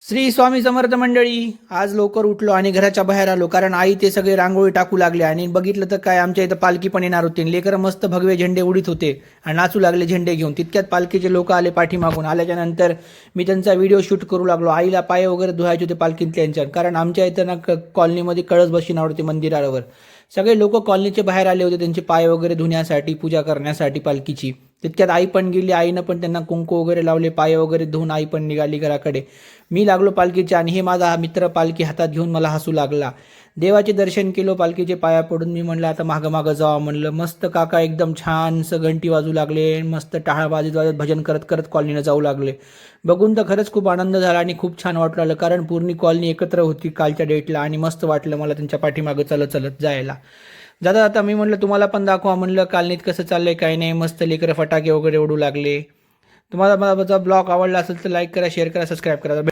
श्री स्वामी समर्थ मंडळी. आज लवकर उठलो आणि घराच्या बाहेर आलो, कारण आई ते सगळे रांगोळी टाकू लागले आणि बघितलं तर काय, आमच्या इथं पालखी पण येणार होती. लेकरं मस्त भगवे झेंडे उडीत होते आणि नाचू लागले झेंडे घेऊन. तितक्यात पालखीचे लोक आले पाठीमागून. आल्याच्या नंतर मी त्यांचा व्हिडिओ शूट करू लागलो. आईला पाय वगैरे धुवायचे होते पालखीतल्यांच्या, कारण आमच्या इथं ना कॉलनीमध्ये कळस बसविणार होते मंदिरावर. सगळे लोक कॉलनीचे बाहेर आले होते त्यांचे पाय वगैरे धुण्यासाठी, पूजा करण्यासाठी पालखीची. तितक्यात आई पण गेली. आईनं पण त्यांना कुंकू वगैरे लावले, पाय वगैरे धुवून आई पण निघाली घराकडे. मी लागलो पालखीच्या आणि हे माझा मित्र पालखी हातात घेऊन मला हसू लागला. देवाचे दर्शन केलं, पालखीचे पाया पडून मी म्हणलं आता मागं मागं जावं. म्हणलं मस्त काका एकदम छानसं घंटी वाजू लागले, मस्त टाळ्या वाजत वाजत भजन करत करत कॉलनीनं जाऊ लागले. बघून तर खरंच खूप आनंद झाला आणि खूप छान वाटू लागलं, कारण पूर्ण कॉलनी एकत्र होती कालच्या डेटला आणि मस्त वाटलं मला त्यांच्या पाठीमागं चलत चलत जायला. जाता जाता मी म्हणलं तुम्हाला पण दाखवा, म्हणलं कॉलनीत कसं चाललंय काय नाही. मस्त लेकरं फटाके वगैरे उडू लागले. तुम्हाला माझा ब्लॉग आवडला असेल तर लाईक करा, शेअर करा, सबस्क्राईब करा.